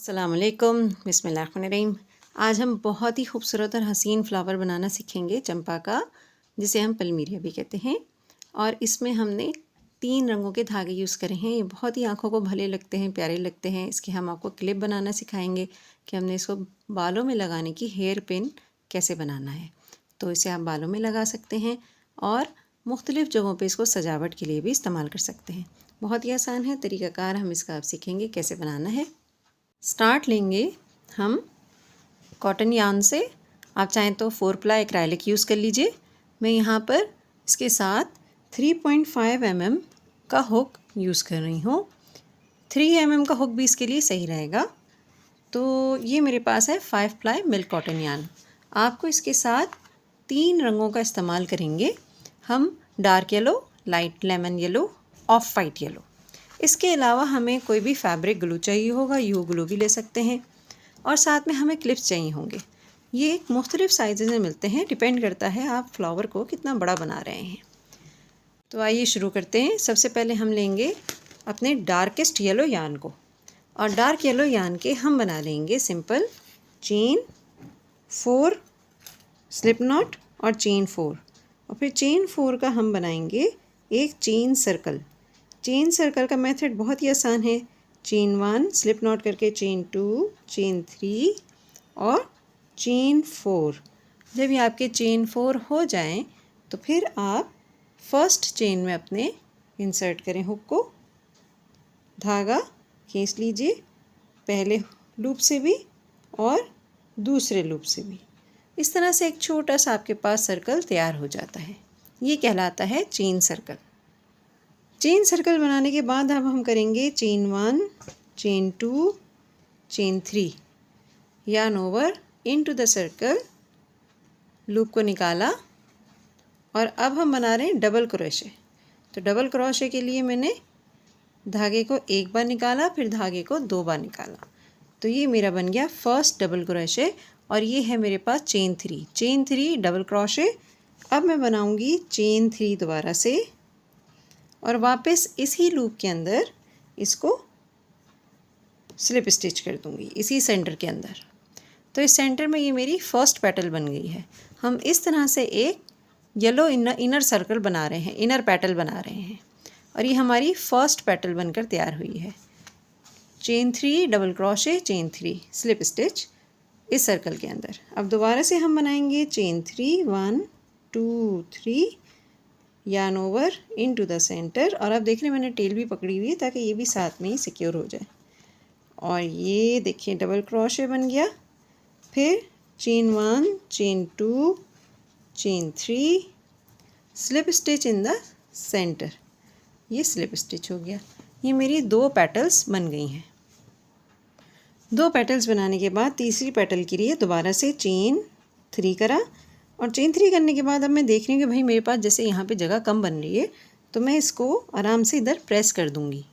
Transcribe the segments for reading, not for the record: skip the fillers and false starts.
अस्सलामुअलैकुम, बिस्मिल्लाहिर्रहमानिर्रहीम। आज हम बहुत ही खूबसूरत और हसीन फ्लावर बनाना सीखेंगे चंपा का, जिसे हम पलमीरिया भी कहते हैं। और इसमें हमने 3 रंगों के धागे यूज़ करे हैं। ये बहुत ही आँखों को भले लगते हैं, प्यारे लगते हैं। इसके हम आपको क्लिप बनाना सिखाएंगे कि हमने इसको बालों में लगाने की हेयर पिन कैसे बनाना है। तो इसे आप बालों में लगा सकते हैं और मुख्तलिफ़ जगहों पे इसको सजावट के लिए भी इस्तेमाल कर सकते हैं। बहुत ही आसान है तरीक़ाकार, हम इसका अब सीखेंगे कैसे बनाना है। स्टार्ट लेंगे हम कॉटन यार्न से। आप चाहें तो 4 प्लाई एक्राइलिक यूज़ कर लीजिए। मैं यहाँ पर इसके साथ 3.5 mm का हुक यूज़ कर रही हूँ। 3 mm का हुक भी इसके लिए सही रहेगा। तो ये मेरे पास है 5 प्लाई मिल्क कॉटन यार्न। आपको इसके साथ 3 रंगों का इस्तेमाल करेंगे हम, dark yellow, light lemon yellow, of white yellow. इसके अलावा हमें कोई भी फैब्रिक ग्लू चाहिए होगा, यू ग्लू भी ले सकते हैं। और साथ में हमें क्लिप्स चाहिए होंगे। ये मुख्तलिफ़ साइज़ में मिलते हैं, डिपेंड करता है आप फ्लावर को कितना बड़ा बना रहे हैं। तो आइए शुरू करते हैं। सबसे पहले हम लेंगे अपने डार्केस्ट येलो यार्न को, और डार्क येलो यार्न के हम बना लेंगे सिंपल चेन 4 स्लिप नॉट और चेन 4, और फिर चेन 4 का हम बनाएंगे एक चेन सर्कल। चेन सर्कल का मेथड बहुत ही आसान है। चेन 1 स्लिप नॉट करके चेन 2, चेन 3 और चेन 4। जब ये आपके चेन 4 हो जाएं तो फिर आप फर्स्ट चेन में अपने इंसर्ट करें हुक को, धागा खींच लीजिए, पहले लूप से भी और दूसरे लूप से भी। इस तरह से एक छोटा सा आपके पास सर्कल तैयार हो जाता है। ये कहलाता है चेन सर्कल। चेन सर्कल बनाने के बाद अब हम करेंगे chain 1, chain 2, chain 3, yarn over into the circle, loop को निकाला और अब हम बना रहे हैं डबल क्रोशे। तो डबल क्रोशे के लिए मैंने धागे को एक बार निकाला, फिर धागे को 2 बार निकाला। तो ये मेरा बन गया फर्स्ट डबल क्रोशे, और ये है मेरे पास चेन 3। Chain 3 double crochet. अब मैं बनाऊंगी चेन 3 दोबारा से, और वापस इसी लूप के अंदर इसको स्लिप स्टिच कर दूंगी, इसी सेंटर के अंदर। तो इस सेंटर में ये मेरी फर्स्ट पेटल बन गई है। हम इस तरह से एक येलो इनर सर्कल बना रहे हैं, इनर पेटल बना रहे हैं, और ये हमारी फर्स्ट पेटल बनकर तैयार हुई है। Chain 3 double crochet, chain 3 slip stitch इस सर्कल के अंदर। अब दोबारा से हम बनाएंगे chain 3, 1 2 3, yarn over into the centre. और अब देख रहे हैं मैंने टेल भी पकड़ी हुई है ताकि ये भी साथ में ही सिक्योर हो जाए। और ये देखिए डबल क्रोशे बन गया। फिर chain 1, chain 2, chain 3, slip stitch in the centre. ये स्लिप स्टिच हो गया। ये मेरी 2 पेटल्स बन गई हैं। 2 पेटल्स बनाने के बाद तीसरी पेटल के लिए दोबारा से चेन 3 करा, और चेन 3 करने के बाद अब मैं देख रही हूँ कि भाई मेरे पास जैसे यहाँ पे जगह कम बन रही है, तो मैं इसको आराम से इधर प्रेस कर दूँगी।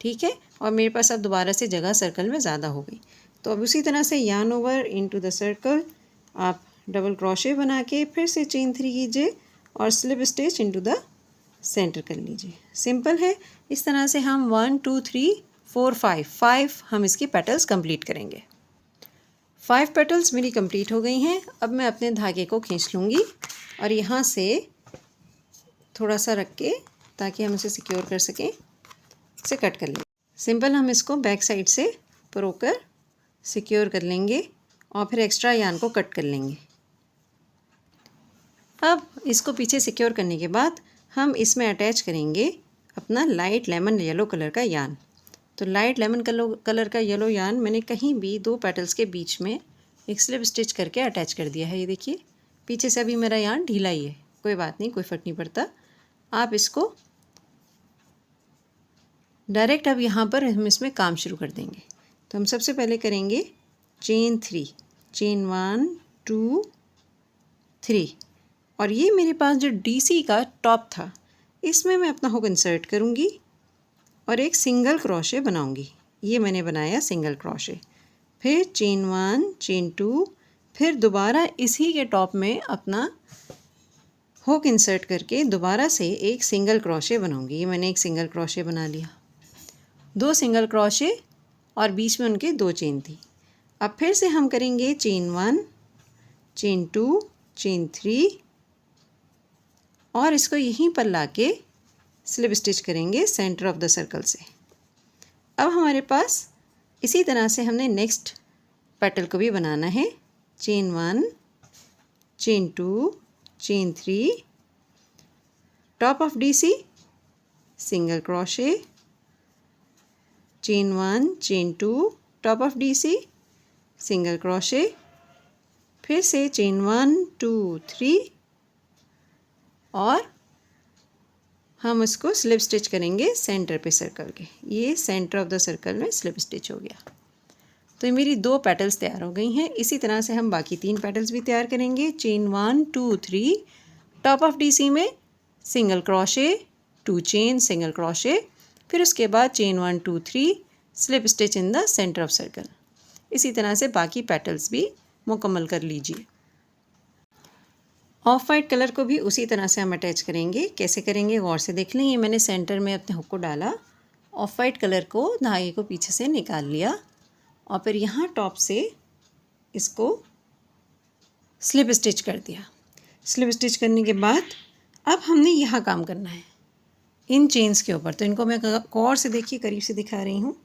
ठीक है, और मेरे पास अब दोबारा से जगह सर्कल में ज़्यादा हो गई। तो अब उसी तरह से yarn over into the circle, आप डबल क्रोशे बना के फिर से चेन 3 कीजिए और slip stitch into the centre कर लीजिए। सिंपल है। इस तरह से हम 1 2 3 4 5 हम इसकी पेटल्स कंप्लीट करेंगे। 5 पेटल्स मेरी कंप्लीट हो गई हैं। अब मैं अपने धागे को खींच लूँगी और यहाँ से थोड़ा सा रख के, ताकि हम इसे सिक्योर कर सकें, इसे कट कर लेंगे। सिंपल हम इसको बैक साइड से परोकर सिक्योर कर लेंगे और फिर एक्स्ट्रा यार्न को कट कर लेंगे। अब इसको पीछे सिक्योर करने के बाद हम इसमें अटैच करेंगे अपना लाइट लेमन येलो कलर का यार्न। तो लाइट लेमन कलर का येलो यार्न मैंने कहीं भी 2 पेटल्स के बीच में एक स्लिप स्टिच करके अटैच कर दिया है। ये देखिए पीछे से अभी मेरा यार्न ढीला ही है, कोई बात नहीं, कोई फ़र्क नहीं पड़ता। आप इसको डायरेक्ट अब यहाँ पर हम इसमें काम शुरू कर देंगे। तो हम सबसे पहले करेंगे चेन 3, चेन 1 2 3, और ये मेरे पास जो DC का टॉप था, इसमें मैं अपना हुक इंसर्ट करूँगी और एक सिंगल क्रोशे बनाऊंगी। ये मैंने बनाया सिंगल क्रोशे। फिर चेन 1, चेन 2, फिर दोबारा इसी के टॉप में अपना हुक इंसर्ट करके दोबारा से एक सिंगल क्रोशे बनाऊंगी। ये मैंने एक सिंगल क्रोशे बना लिया। 2 सिंगल क्रोशे और बीच में उनके 2 चेन थी। अब फिर से हम करेंगे चेन 1, चेन 2, चेन 3 और इसको यहीं पर लाके स्लिप स्टिच करेंगे सेंटर ऑफ द सर्कल से। अब हमारे पास इसी तरह से हमने नेक्स्ट पेटल को भी बनाना है। Chain 1, chain 2, chain 3, top of DC, single crochet, chain 1, chain 2, top of DC, single crochet, फिर से चेन 1, 2, 3 और हम इसको स्लिप स्टिच करेंगे सेंटर पे सर्कल के। ये सेंटर ऑफ द सर्कल में स्लिप स्टिच हो गया। तो ये मेरी 2 पेटल्स तैयार हो गई हैं। इसी तरह से हम बाकी 3 पेटल्स भी तैयार करेंगे। चेन 1, 2, 3, टॉप ऑफ डीसी में single crochet, 2 chain, single crochet, फिर उसके बाद chain 1, 2, 3 slip stitch in the centre of circle. इसी तरह से बाकी पेटल्स भी मुकम्मल कर लीजिए। ऑफ वाइट कलर को भी उसी तरह से हम अटैच करेंगे। कैसे करेंगे गौर से देख लें। ये मैंने सेंटर में अपने हुक को डाला, ऑफ वाइट कलर को धागे को पीछे से निकाल लिया और फिर यहाँ टॉप से इसको स्लिप स्टिच कर दिया। स्लिप स्टिच करने के बाद अब हमने यहाँ काम करना है इन चेन्स के ऊपर। तो इनको मैं गौर से देखिए, करीब से दिखा रही हूँ।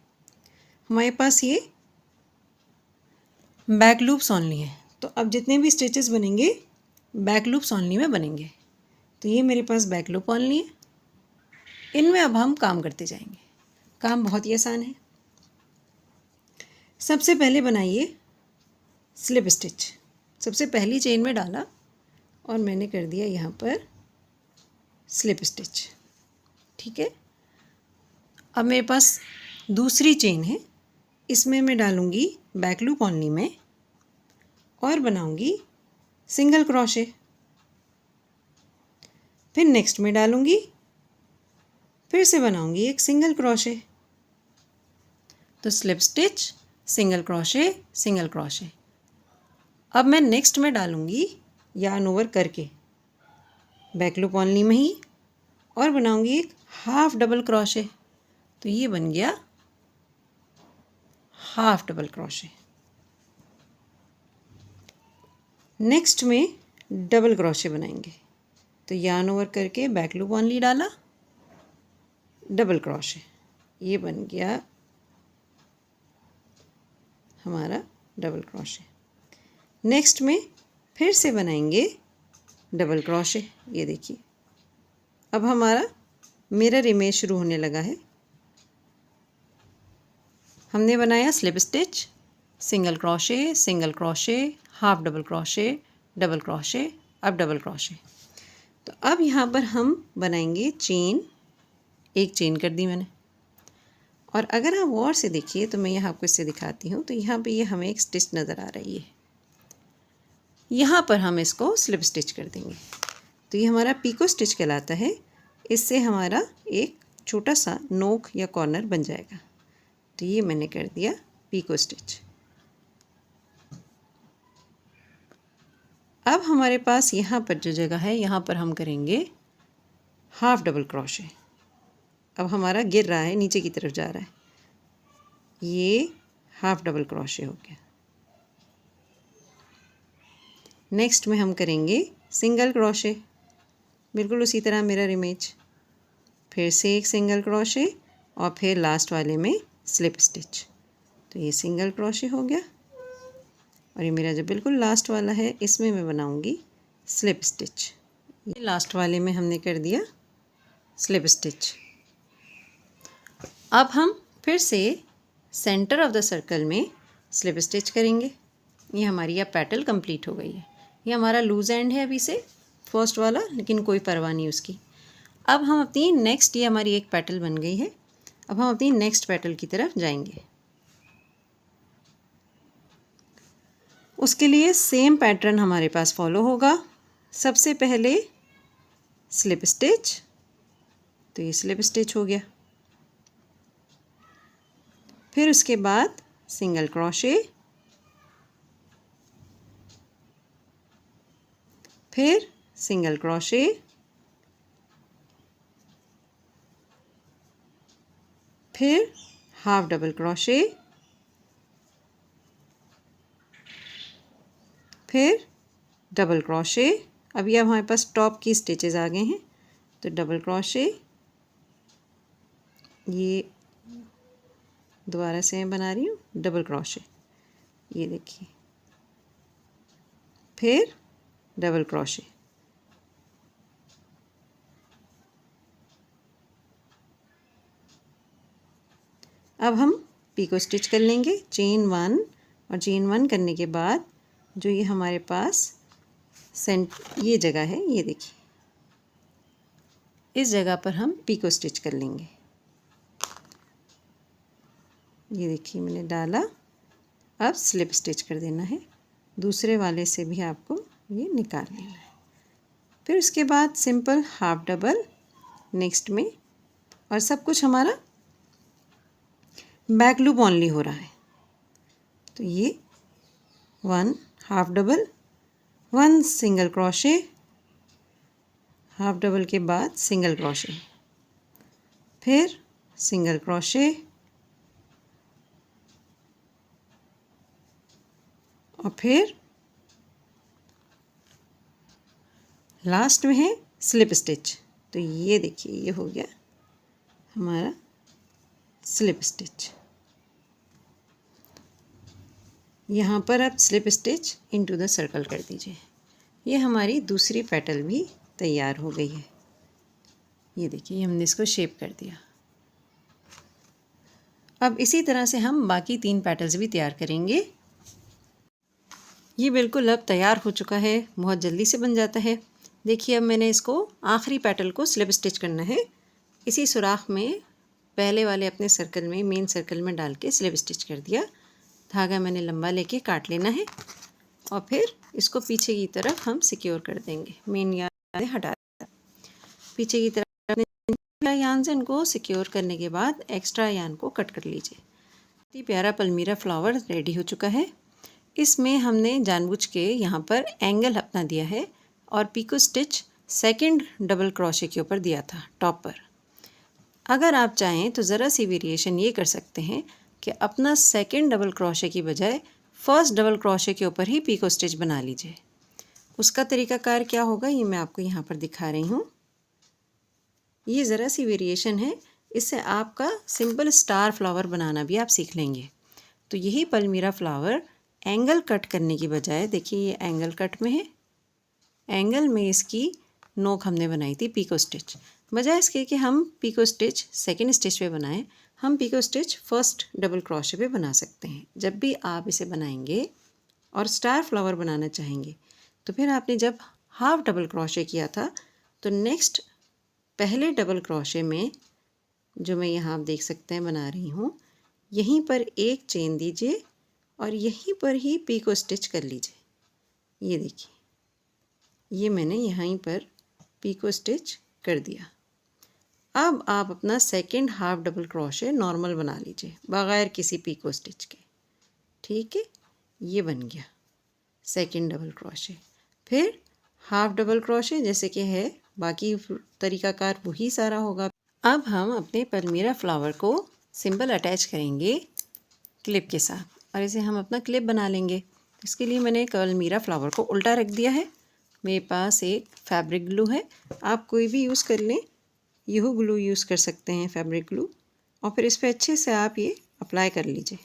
हमारे पास ये बैक लूप्स ओनली हैं। तो अब जितने भी स्टिचेस बनेंगे बैक लूप्स ओनली में बनेंगे। तो ये मेरे पास बैक लूप ओनली है। इनमें अब हम काम करते जाएंगे। काम बहुत ही आसान है। सबसे पहले बनाइए स्लिप स्टिच। सबसे पहली चेन में डाला और मैंने कर दिया यहाँ पर स्लिप स्टिच। ठीक है। अब मेरे पास दूसरी चेन है, इसमें मैं डालूँगी बैक लूप ओनली में और बनाऊँगी सिंगल क्रोशे। फिर नेक्स्ट में डालूँगी, फिर से बनाऊँगी एक सिंगल क्रोशे। तो slip stitch, single crochet, single crochet. अब मैं नेक्स्ट में डालूँगी यार्न ओवर करके बैक लूप ओनली में ही और बनाऊँगी एक हाफ डबल क्रोशे। तो ये बन गया हाफ डबल क्रोशे। नेक्स्ट में डबल क्रोशे बनाएंगे। तो यार्न ओवर करके बैक लूप ओनली डाला, डबल क्रोशे, ये बन गया हमारा डबल क्रोशे। नेक्स्ट में फिर से बनाएंगे डबल क्रोशे। ये देखिए अब हमारा मिरर इमेज शुरू होने लगा है। हमने बनाया slip stitch, single crochet, single crochet, half double crochet, double crochet, अब डबल क्रोशे। तो अब यहाँ पर हम बनाएंगे चेन। एक चेन कर दी मैंने। और अगर आप गौर से देखिए तो मैं यहाँ आपको इससे दिखाती हूँ। तो यहाँ पे ये हमें एक स्टिच नज़र आ रही है। यहाँ पर हम इसको स्लिप स्टिच कर देंगे। तो ये हमारा पीको स्टिच कहलाता है। इससे हमारा एक छोटा सा नोक या कॉर्नर बन जाएगा। तो ये मैंने कर दिया पीको स्टिच। अब हमारे पास यहाँ पर जो जगह है, यहाँ पर हम करेंगे हाफ डबल क्रोशे। अब हमारा गिर रहा है, नीचे की तरफ जा रहा है। ये हाफ डबल क्रोशे हो गया। नेक्स्ट में हम करेंगे सिंगल क्रोशे, बिल्कुल उसी तरह मिरर इमेज। फिर से एक सिंगल क्रोशे और फिर लास्ट वाले में स्लिप स्टिच। तो ये सिंगल क्रोशे हो गया। और ये मेरा जो बिल्कुल लास्ट वाला है, इसमें मैं बनाऊंगी स्लिप स्टिच। ये लास्ट वाले में हमने कर दिया स्लिप स्टिच। अब हम फिर से सेंटर ऑफ द सर्कल में स्लिप स्टिच करेंगे। ये हमारी अब पेटल कंप्लीट हो गई है। ये हमारा लूज एंड है अभी से फर्स्ट वाला, लेकिन कोई परवाह नहीं उसकी। अब हम अपनी नेक्स्ट, ये हमारी एक पेटल बन गई है। अब हम अपनी नेक्स्ट पेटल की तरफ जाएंगे। उसके लिए सेम पैटर्न हमारे पास फॉलो होगा। सबसे पहले स्लिप स्टिच। तो ये स्लिप स्टिच हो गया। फिर उसके बाद सिंगल क्रोशे, फिर सिंगल क्रोशे, फिर हाफ डबल क्रोशे, फिर डबल क्रोशे। अभी अब हमारे पास टॉप की स्टिचेस आ गए हैं, तो डबल क्रोशे, ये दोबारा से मैं बना रही हूँ डबल क्रोशे, ये देखिए, फिर डबल क्रोशे। अब हम पीको स्टिच कर लेंगे चेन 1, और चेन 1 करने के बाद जो ये हमारे पास ये जगह है, ये देखिए, इस जगह पर हम पीको स्टिच कर लेंगे। ये देखिए मैंने डाला, अब स्लिप स्टिच कर देना है। दूसरे वाले से भी आपको ये निकाल लेना है। फिर उसके बाद सिंपल हाफ डबल नेक्स्ट में, और सब कुछ हमारा बैक लूप ओनली हो रहा है। तो ये 1 half double, 1 single crochet, half double के बाद सिंगल क्रोशे, फिर सिंगल क्रोशे, और फिर लास्ट में है स्लिप स्टिच। तो ये देखिए, ये हो गया हमारा स्लिप स्टिच। यहाँ पर आप slip stitch into the circle कर दीजिए। ये हमारी दूसरी पेटल भी तैयार हो गई है। ये देखिए, हमने इसको शेप कर दिया। अब इसी तरह से हम बाकी 3 पेटल्स भी तैयार करेंगे। ये बिल्कुल अब तैयार हो चुका है, बहुत जल्दी से बन जाता है। देखिए, अब मैंने इसको आखिरी पेटल को स्लिप स्टिच करना है। इसी सुराख में पहले वाले अपने सर्कल में, मेन सर्कल में डाल के स्लिप स्टिच कर दिया। धागा मैंने लंबा लेके काट लेना है, और फिर इसको पीछे की तरफ हम सिक्योर कर देंगे। मेन यान हटा पीछे की तरफ यान से इनको सिक्योर करने के बाद एक्स्ट्रा यान को कट कर लीजिए। बहुत ही प्यारा पलमीरा फ्लावर रेडी हो चुका है। इसमें हमने जानबूझ के यहाँ पर एंगल अपना दिया है, और picot stitch second double crochet के ऊपर दिया था टॉप पर। अगर आप चाहें तो ज़रा सी वेरिएशन ये कर सकते हैं कि अपना सेकंड डबल क्रोशे की बजाय फर्स्ट डबल क्रोशे के ऊपर ही पीको स्टिच बना लीजिए। उसका तरीकाकार क्या होगा ये मैं आपको यहाँ पर दिखा रही हूँ। ये ज़रा सी वेरिएशन है, इससे आपका सिंपल स्टार फ्लावर बनाना भी आप सीख लेंगे। तो यही पलमीरा फ्लावर एंगल कट करने की बजाय, देखिए ये एंगल कट में है, एंगल में इसकी नोक हमने बनाई थी पीको स्टिच। बजाय इसके कि हम पीको स्टिच सेकंड स्टिच पे बनाएं, हम picot stitch first double crochet पे बना सकते हैं। जब भी आप इसे बनाएंगे और स्टार फ्लावर बनाना चाहेंगे, तो फिर आपने जब हाफ डबल क्रोशे किया था, तो नेक्स्ट पहले डबल क्रोशे में, जो मैं यहाँ आप देख सकते हैं बना रही हूँ, यहीं पर एक चेन दीजिए और यहीं पर ही पीको स्टिच कर लीजिए। ये देखिए, ये मैंने यहीं पर पीको स्टिच कर दिया। अब आप अपना second half double crochet normal बना लीजिए बग़ैर किसी पीको स्टिच के। ठीक है, ये बन गया सेकंड डबल क्रोशे। फिर हाफ डबल क्रोशे जैसे कि है, बाकी तरीकाकार वही सारा होगा। अब हम अपने पलमीरा फ्लावर को सिंबल अटैच करेंगे क्लिप के साथ, और इसे हम अपना क्लिप बना लेंगे। इसके लिए मैंने पलमीरा फ्लावर को उल्टा रख दिया है। मेरे पास एक फैब्रिक ग्लू है, आप कोई भी यूज़ कर लें, यहू ग्लू यूज़ कर सकते हैं, फैब्रिक ग्लू। और फिर इस पर अच्छे से आप ये अप्लाई कर लीजिए,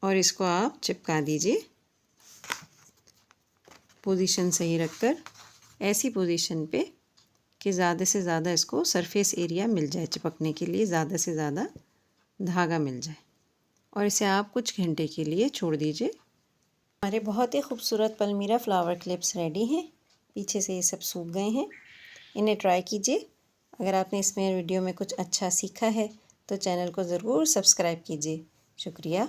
और इसको आप चिपका दीजिए पोजीशन सही रखकर, ऐसी पोजीशन पे कि ज़्यादा से ज़्यादा इसको सरफेस एरिया मिल जाए, चिपकने के लिए ज़्यादा से ज़्यादा धागा मिल जाए। और इसे आप कुछ घंटे के लिए छोड़ दीजिए। हमारे बहुत ही खूबसूरत पलमीरा फ्लावर क्लिप्स रेडी हैं। पीछे से ये सब सूख गए हैं। इन्हें ट्राई कीजिए। अगर आपने इसमें वीडियो में कुछ अच्छा सीखा है तो चैनल को ज़रूर सब्सक्राइब कीजिए। शुक्रिया।